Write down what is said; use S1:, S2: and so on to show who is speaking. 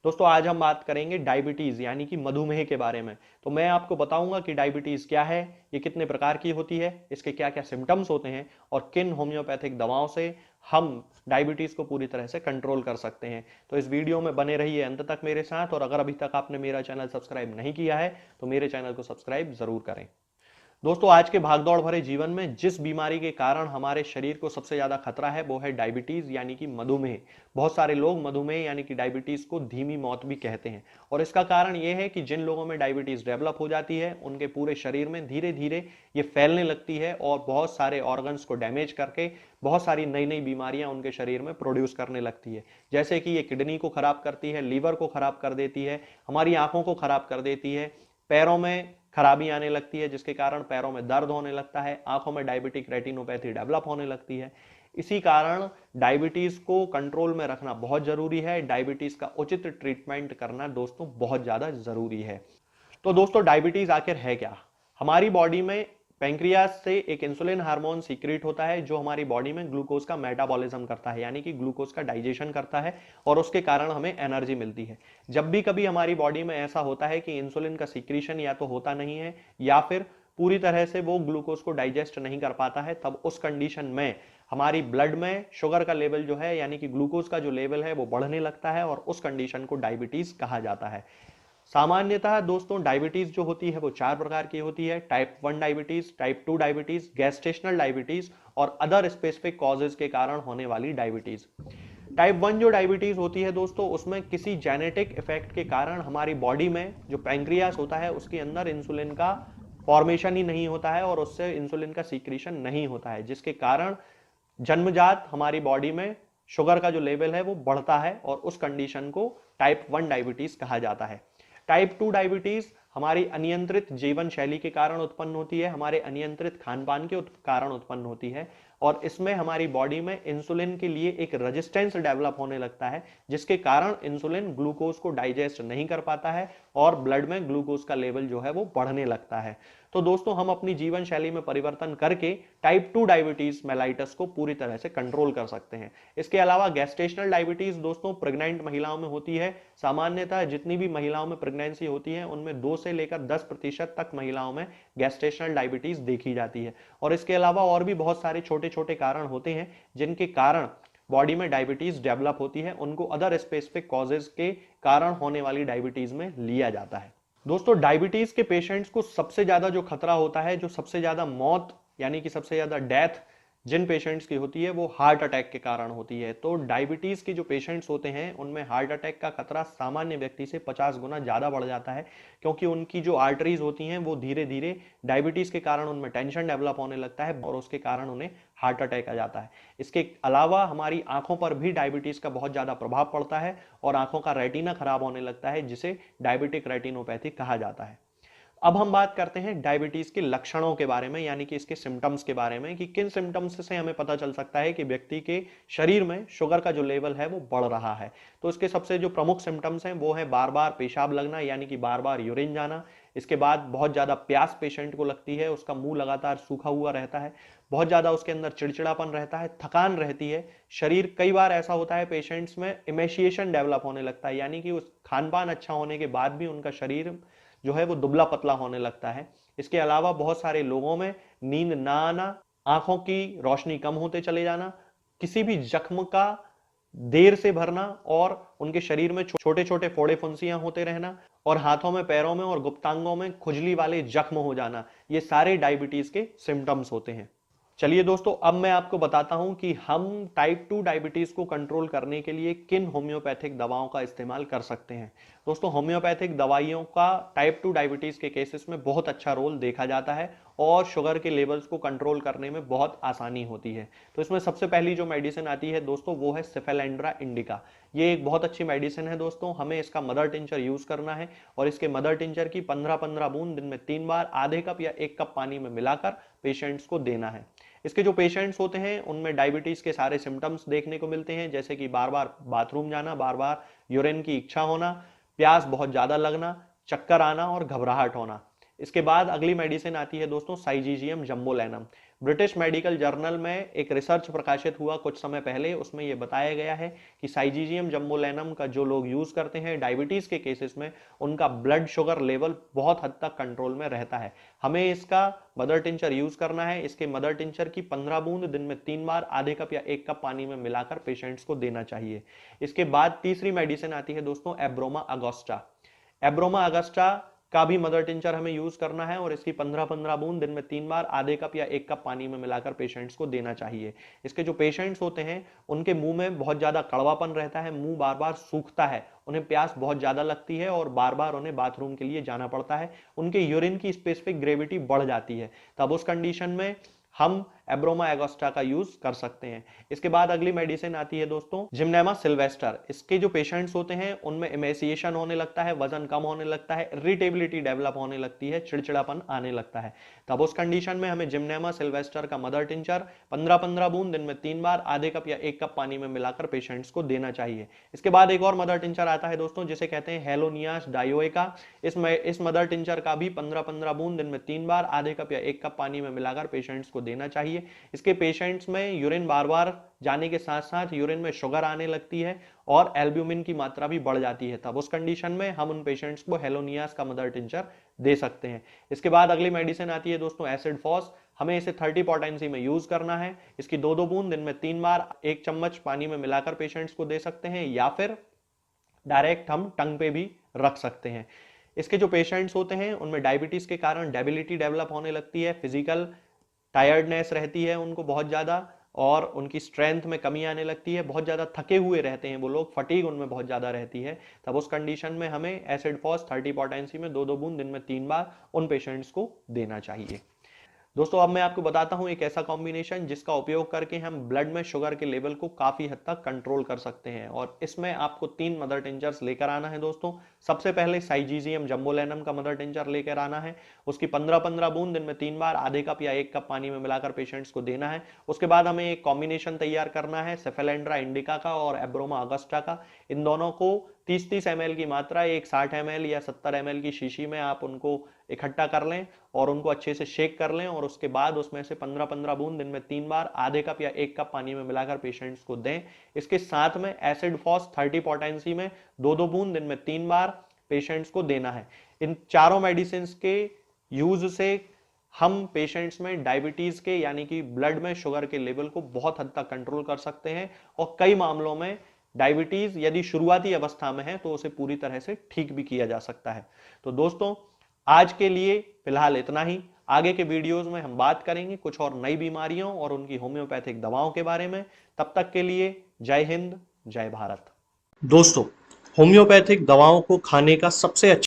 S1: दोस्तों आज हम बात करेंगे डायबिटीज यानी कि मधुमेह के बारे में। तो मैं आपको बताऊंगा कि डायबिटीज क्या है, ये कितने प्रकार की होती है, इसके क्या क्या सिम्टम्स होते हैं और किन होम्योपैथिक दवाओं से हम डायबिटीज को पूरी तरह से कंट्रोल कर सकते हैं। तो इस वीडियो में बने रहिए अंत तक मेरे साथ, और अगर अभी तक आपने मेरा चैनल सब्सक्राइब नहीं किया है तो मेरे चैनल को सब्सक्राइब जरूर करें। दोस्तों आज के भागदौड़ भरे जीवन में जिस बीमारी के कारण हमारे शरीर को सबसे ज्यादा खतरा है वो है डायबिटीज यानी कि मधुमेह। बहुत सारे लोग मधुमेह यानी कि डायबिटीज को धीमी मौत भी कहते हैं, और इसका कारण यह है कि जिन लोगों में डायबिटीज डेवलप हो जाती है उनके पूरे शरीर में धीरे धीरे ये फैलने लगती है और बहुत सारे ऑर्गन्स को डैमेज करके बहुत सारी नई नई बीमारियां उनके शरीर में प्रोड्यूस करने लगती है। जैसे कि ये किडनी को खराब करती है, लीवर को खराब कर देती है, हमारी आंखों को खराब कर देती है, पैरों में खराबी आने लगती है जिसके कारण पैरों में दर्द होने लगता है, आंखों में डायबिटिक रेटिनोपैथी डेवलप होने लगती है। इसी कारण डायबिटीज को कंट्रोल में रखना बहुत जरूरी है। डायबिटीज का उचित ट्रीटमेंट करना दोस्तों बहुत ज्यादा जरूरी है। तो दोस्तों डायबिटीज आखिर है क्या? हमारी बॉडी में पैंक्रियास से एक इंसुलिन हार्मोन सीक्रेट होता है जो हमारी बॉडी में ग्लूकोज का मेटाबॉलिज्म करता है, यानी कि ग्लूकोज का डाइजेशन करता है, और उसके कारण हमें एनर्जी मिलती है। जब भी कभी हमारी बॉडी में ऐसा होता है कि इंसुलिन का सीक्रेशन या तो होता नहीं है या फिर पूरी तरह से वो ग्लूकोज को डाइजेस्ट नहीं कर पाता है, तब उस कंडीशन में हमारी ब्लड में शुगर का लेवल जो है यानी कि ग्लूकोज का जो लेवल है वो बढ़ने लगता है, और उस कंडीशन को डायबिटीज कहा जाता है। सामान्यतः दोस्तों डायबिटीज जो होती है वो चार प्रकार की होती है: type 1 diabetes, type 2 diabetes, gestational diabetes और अदर स्पेसिफिक कॉजेज के कारण होने वाली डायबिटीज। टाइप 1 जो डायबिटीज होती है दोस्तों, उसमें किसी जेनेटिक इफेक्ट के कारण हमारी बॉडी में जो पैंक्रियास होता है उसके अंदर इंसुलिन का फॉर्मेशन ही नहीं होता है और उससे इंसुलिन का सीक्रेशन नहीं होता है, जिसके कारण जन्मजात हमारी बॉडी में शुगर का जो लेवल है वो बढ़ता है, और उस कंडीशन को टाइप 1 डायबिटीज कहा जाता है। टाइप 2 डायबिटीज हमारी अनियंत्रित जीवन शैली के कारण उत्पन्न होती है, हमारे अनियंत्रित खान पान के कारण उत्पन्न होती है, और इसमें हमारी बॉडी में इंसुलिन के लिए एक रेजिस्टेंस डेवलप होने लगता है, जिसके कारण इंसुलिन ग्लूकोज को डाइजेस्ट नहीं कर पाता है और ब्लड में ग्लूकोज का लेवल जो है वो बढ़ने लगता है। तो दोस्तों हम अपनी जीवन शैली में परिवर्तन करके टाइप 2 डायबिटीज मेलाइटस को पूरी तरह से कंट्रोल कर सकते हैं। इसके अलावा गैस्ट्रेशनल डायबिटीज दोस्तों प्रेग्नेंट महिलाओं में होती है। सामान्यतः जितनी भी महिलाओं में प्रेगनेंसी होती है उनमें 2 से लेकर 10% तक महिलाओं में गैस्ट्रेशनल डायबिटीज देखी जाती है, और इसके अलावा और भी बहुत सारे छोटे छोटे कारण होते हैं जिनके कारण बॉडी में डायबिटीज डेवलप होती है, उनको अदर स्पेसिफिक कॉजेज के कारण होने वाली डायबिटीज में लिया जाता है। दोस्तों डायबिटीज के पेशेंट्स को सबसे ज्यादा जो खतरा होता है, जो सबसे ज्यादा मौत यानी कि सबसे ज्यादा डेथ जिन पेशेंट्स की होती है वो हार्ट अटैक के कारण होती है। तो डायबिटीज के जो पेशेंट्स होते हैं उनमें हार्ट अटैक का खतरा सामान्य व्यक्ति से 50 गुना ज्यादा बढ़ जाता है, क्योंकि उनकी जो आर्टरीज होती हैं वो धीरे धीरे डायबिटीज के कारण उनमें टेंशन डेवलप होने लगता है और उसके कारण उन्हें हार्ट अटैक आ जाता है। इसके अलावा हमारी आंखों पर भी डायबिटीज का बहुत ज्यादा प्रभाव पड़ता है और आंखों का रेटिना खराब होने लगता है, जिसे डायबिटिक रेटिनोपैथी कहा जाता है। अब हम बात करते हैं डायबिटीज के लक्षणों के बारे में, यानी कि इसके सिम्टम्स के बारे में, कि किन सिम्टम्स से हमें पता चल सकता है कि व्यक्ति के शरीर में शुगर का जो लेवल है वो बढ़ रहा है। तो इसके सबसे जो प्रमुख सिम्टम्स हैं वो है बार बार पेशाब लगना, यानी कि बार बार यूरिन जाना। इसके बाद बहुत ज्यादा प्यास पेशेंट को लगती है, उसका मुंह लगातार सूखा हुआ रहता है, बहुत ज्यादा उसके अंदर चिड़चिड़ापन रहता है, थकान रहती है शरीर। कई बार ऐसा होता है पेशेंट्स में इमेशिएशन डेवलप होने लगता है, यानी कि उस खान पान अच्छा होने के बाद भी उनका शरीर जो है वो दुबला पतला होने लगता है। इसके अलावा बहुत सारे लोगों में नींद ना आना, आंखों की रोशनी कम होते चले जाना, किसी भी जख्म का देर से भरना, और उनके शरीर में छोटे छोटे फोड़े फुंसियां होते रहना, और हाथों में पैरों में और गुप्तांगों में खुजली वाले जख्म हो जाना, ये सारे डायबिटीज के सिम्टम्स होते हैं। चलिए दोस्तों अब मैं आपको बताता हूं कि हम टाइप 2 डायबिटीज को कंट्रोल करने के लिए किन होम्योपैथिक दवाओं का इस्तेमाल कर सकते हैं। दोस्तों होम्योपैथिक दवाइयों का टाइप 2 डायबिटीज के केसेस में बहुत अच्छा रोल देखा जाता है और शुगर के लेवल्स को कंट्रोल करने में बहुत आसानी होती है। तो इसमें सबसे पहली जो मेडिसिन आती है दोस्तों वो है सिफेलेंड्रा इंडिका। ये एक बहुत अच्छी मेडिसिन है दोस्तों, हमें इसका मदर टिंचर यूज करना है, और इसके मदर टिंचर की 15-15 बूंद दिन में 3 बार आधे कप या 1 कप पानी में मिलाकर पेशेंट्स को देना है। इसके जो पेशेंट्स होते हैं उनमें डायबिटीज के सारे सिम्टम्स देखने को मिलते हैं, जैसे कि बार बार बाथरूम जाना, बार बार यूरिन की इच्छा होना, प्यास बहुत ज्यादा लगना, चक्कर आना और घबराहट होना। इसके बाद अगली मेडिसिन आती है दोस्तों साइजीजियम जम्बोलेनम। ब्रिटिश मेडिकल जर्नल में एक रिसर्च प्रकाशित हुआ कुछ समय पहले, उसमें यह बताया गया है कि साइजीजियम जम्बोलेनम का जो लोग यूज करते हैं डायबिटीज के केसेस में, उनका ब्लड शुगर लेवल बहुत हद तक कंट्रोल में रहता है। हमें इसका मदर टिंचर यूज करना है। इसके मदर टिंचर की 15 बूंद दिन में 3 बार आधे कप या 1 कप पानी में मिलाकर पेशेंट्स को देना चाहिए। इसके बाद तीसरी मेडिसिन आती है दोस्तों एब्रोमा अगोस्टा। एब्रोमा अगस्टा का भी मदर टिंचर हमें यूज करना है और इसकी 15-15 बूंद दिन में 3 बार आधे कप या 1 कप पानी में मिलाकर पेशेंट्स को देना चाहिए। इसके जो पेशेंट्स होते हैं उनके मुंह में बहुत ज्यादा कड़वापन रहता है, मुंह बार बार सूखता है, उन्हें प्यास बहुत ज्यादा लगती है और बार बार उन्हें बाथरूम के लिए जाना पड़ता है, उनके यूरिन की स्पेसिफिक ग्रेविटी बढ़ जाती है। तब उस कंडीशन में हम एब्रोमा एगोस्टा का यूज कर सकते हैं। इसके बाद अगली मेडिसिन आती है दोस्तों जिम्नेमा सिल्वेस्टर। इसके जो पेशेंट्स होते हैं उनमें इमेसिएशन होने लगता है, वजन कम होने लगता है, इरिटेबिलिटी डेवलप होने लगती है, चिड़चिड़ापन आने लगता है। तब उस कंडीशन में हमें जिम्नेमा सिल्वेस्टर का मदर टिंचर 15-15 बूंद दिन में 3 बार आधे कप या 1 कप पानी में मिलाकर पेशेंट्स को देना चाहिए। इसके बाद एक और मदर टिंचर आता है दोस्तों जिसे कहते हैं हेलोनियास डायोएका। इस मदर टिंचर का भी 15-15 बूंद दिन में 3 बार आधे कप या 1 कप पानी में मिलाकर पेशेंट्स को देना चाहिए। इसके पेशेंट्स में यूरिन बार बार जाने के साथ साथ यूरिन में शुगर आने लगती है और एल्ब्यूमिन की मात्रा भी बढ़ जाती है। तब उस कंडीशन में हम उन पेशेंट्स को हेलोनियास का मदर टिंचर दे सकते हैं। इसके बाद अगली मेडिसिन आती है दोस्तों एसिड फॉस। हमें इसे 30 पोटेंसी में यूज करना है। इसकी 2-2 बूंद दिन में 3 बार 1 चम्मच पानी में मिलाकर पेशेंट्स को दे सकते हैं या फिर डायरेक्ट हम टंग पे भी रख सकते हैं। इसके जो पेशेंट्स होते हैं उनमें डायबिटीज के कारण डेबिलिटी डेवलप होने लगती है, फिजिकल टायर्डनेस रहती है उनको बहुत ज्यादा और उनकी स्ट्रेंथ में कमी आने लगती है, बहुत ज्यादा थके हुए रहते हैं वो लोग, फटीग उनमें बहुत ज्यादा रहती है। तब उस कंडीशन में हमें एसिड फॉस 30 पोटेंसी में 2-2 बूंद दिन में 3 बार उन पेशेंट्स को देना चाहिए। दोस्तों अब मैं आपको बताता हूं एक ऐसा कॉम्बिनेशन जिसका उपयोग करके हम ब्लड में शुगर के लेवल को काफी हद तक कंट्रोल कर सकते हैं और इसमें आपको 3 मदर टिंचर्स लेकर आना है दोस्तों। सबसे पहले साइजीजियम जम्बोलेनम का मदर टिंचर लेकर आना है। उसकी 15-15 बूंद दिन में 3 बार आधे कप या 1 कप पानी में मिलाकर पेशेंट्स को देना है। उसके बाद हमें एक कॉम्बिनेशन तैयार करना है सेफेलेंड्रा इंडिका का और एब्रोमा अगस्टा का। इन दोनों को 30-30 ml की मात्रा एक 60 ml या 70 ml की शीशी में आप उनको इकट्ठा कर लें और उनको अच्छे से शेक कर लें और उसके बाद उसमें से 15-15 बूंद दिन में 3 बार आधे कप या 1 कप पानी में मिलाकर पेशेंट्स को दें। इसके साथ में एसिड फॉस 30 पोटेंसी में 2-2 बूंद दिन में 3 बार पेशेंट्स को देना है। इन चारों मेडिसिन के यूज से हम पेशेंट्स में डायबिटीज के यानी कि ब्लड में शुगर के लेवल को बहुत हद तक कंट्रोल कर सकते हैं और कई मामलों में डायबिटीज यदि शुरुआती अवस्था में है तो उसे पूरी तरह से ठीक भी किया जा सकता है। तो दोस्तों आज के लिए फिलहाल इतना ही। आगे के वीडियोस में हम बात करेंगे कुछ और नई बीमारियों और उनकी होम्योपैथिक दवाओं के बारे में। तब तक के लिए जय हिंद, जय भारत। दोस्तों होम्योपैथिक दवाओं को खाने का सबसे अच्छा